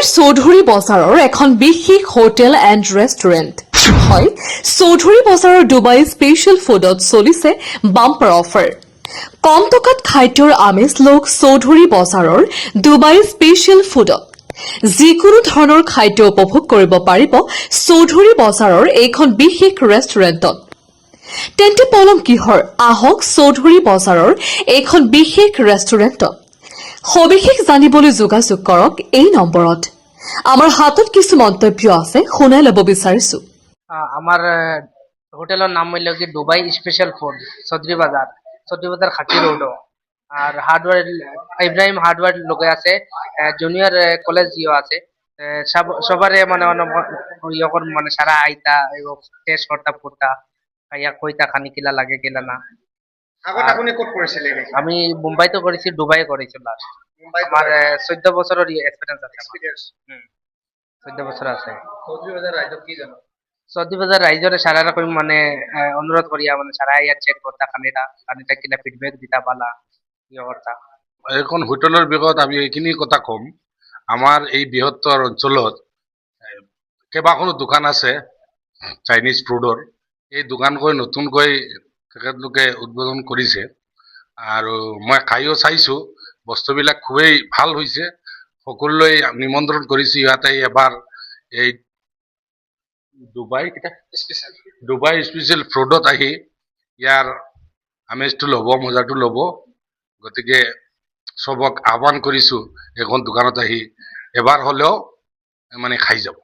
চৌধুৰী বজাৰৰ এখন বিশেষ হোটেল এণ্ড ৰেষ্টুৰেণ্ট হয় চৌধুৰী বজাৰৰ ডুবাই স্পেচিয়েল ফুডত চলিছে বাম্পাৰ অফাৰ কম টকাত খাদ্যৰ আমেজ লওক চৌধুৰী বজাৰৰ ডুবাই স্পেচিয়েল ফুডত যিকোনো ধৰণৰ খাদ্য উপভোগ কৰিব পাৰিব চৌধুৰী বজাৰৰ এইখন বিশেষ ৰেষ্টুৰেণ্টত তেন্তে পলম কিহৰ আহক চৌধুৰী বজাৰৰ এইখন বিশেষ ৰেষ্টুৰেণ্টত সবিশেষ জানিবলৈ যোগাযোগ কৰক এই নম্বৰত আমাৰ হাতত কিছু মন্তব্য আছে শুনাই ল'ব বিচাৰিছো আমার হোটেলের নাম হইল কি দুবাই স্পেশাল ফুড চৌধুরী বাজার খাটি রোড আর হার্ডওয়্যার ইব্রাহিম হার্ডওয়্যার লোকে আছে জুনিয়র কলেজ আছে সবারে মানে মানে সারা আইতা এবং টেস্ট করতা ফুডটা খাইয়া কইতা খানি কিলা লাগে কিলা না আগত আপুনি ক'ত কৰিছিলে আমি মুম্বাইতো কৰেছি দুবাই কৰেছি লাস্ট আমাৰ 14 বছৰেৰ এক্সপিৰিয়েন্স আছে 14 বছৰ আছে চৌধুৰী বজাৰ ৰাইজক কি জানো চৌধুৰী বাজার রাইজরে সারা রকম মানে অনুরোধ করিয়া মানে সারা ইয়ার চেক করতা খানিটা কিনা ফিডব্যাক দিতা পালা ইয়ে করতা এখন হোটেলের বিষয়ত আমি এইখিনি কথা কম আমার এই বৃহত্তৰ অঞ্চলত কেইবাখনো দোকান আছে চাইনিজ ফুডৰ এই দোকানকৈ নতুনকৈ তেখেতলোকে উদ্বোধন কৰিছে আৰু মই খাইও চাইছো বস্তুবিলাক খুবেই ভাল হৈছে সকলোলৈ নিমন্ত্ৰণ কৰিছো ইয়াতে এবাৰ এই ডুবাই স্পেচিয়েল ফুডত আহি ইয়াৰ আমেজটো ল'ব মজাটো ল'ব গতিকে চবক আহ্বান কৰিছো এখন দোকানত আহি এবাৰ হ'লেও মানে খাই যাব